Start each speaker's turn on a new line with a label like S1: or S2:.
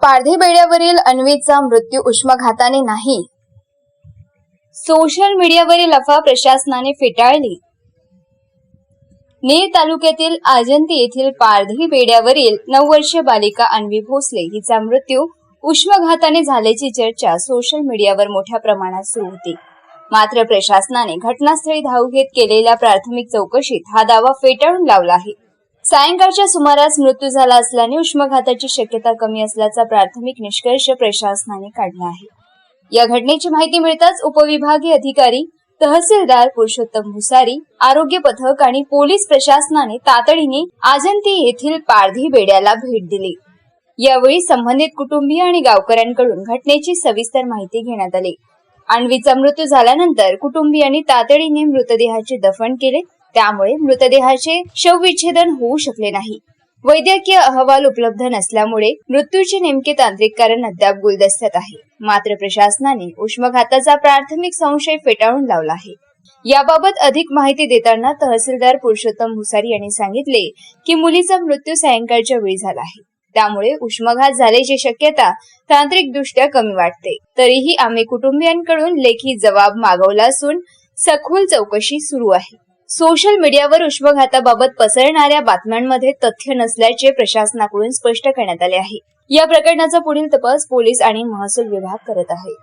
S1: पारधी बेड्यावरील अन्वीचा मृत्यू उष्माघाताने नाही. सोशल मीडियावरील अफवा प्रशासनाने फेटाळली. नेर तालुक्यातील आजंती येथील पारधी बेड्यावरील 9 वर्षीय बालिका अन्वी भोसले हिचा मृत्यू उष्माघाताने झाल्याची चर्चा सोशल मीडियावर मोठ्या प्रमाणात सुरू होती. मात्र प्रशासनाने घटनास्थळी धाव घेत केलेल्या प्राथमिक चौकशीत हा दावा फेटाळून लावला आहे. सायंकाळच्या सुमारास मृत्यू झाला असल्याने उष्माघाताची शक्यता कमी असल्याचा प्राथमिक निष्कर्ष प्रशासनाने काढला आहे. या घटनेची माहिती मिळताच उपविभागीय अधिकारी, तहसीलदार पुरुषोत्तम भुसारी, आरोग्य पथक आणि पोलीस प्रशासनाने तातडीने आजंती येथील पारधी बेड्याला भेट दिली. यावेळी संबंधित कुटुंबीय आणि गावकऱ्यांकडून घटनेची सविस्तर माहिती घेण्यात आली. अन्वीचा मृत्यू झाल्यानंतर कुटुंबियांनी तातडीने मृतदेहाचे दफन केले. त्यामुळे मृतदेहाचे शवविच्छेदन होऊ शकले नाही. वैद्यकीय अहवाल उपलब्ध नसल्यामुळे मृत्यूचे नेमके तांत्रिक कारण अद्याप गुलदस्त्यात आहे. मात्र प्रशासनाने उष्माघाताचा प्राथमिक संशय फेटाळून लावला आहे. याबाबत अधिक माहिती देताना तहसीलदार पुरुषोत्तम भुसारी यांनी सांगितले की मुलीचा मृत्यू सायंकाळच्या वेळी झाला आहे. त्यामुळे उष्माघात झाल्याची शक्यता तांत्रिकदृष्ट्या कमी वाटते. तरीही आम्ही कुटुंबियांकडून लेखी जबाब मागवला असून सखोल चौकशी सुरू आहे. सोशल मीडियावर उष्माघाताबाबत पसरणाऱ्या बातम्यांमध्ये तथ्य नसल्याचे प्रशासनाकडून स्पष्ट करण्यात आले आहे. या प्रकरणाचा पुढील तपास पोलीस आणि महसूल विभाग करत आहे.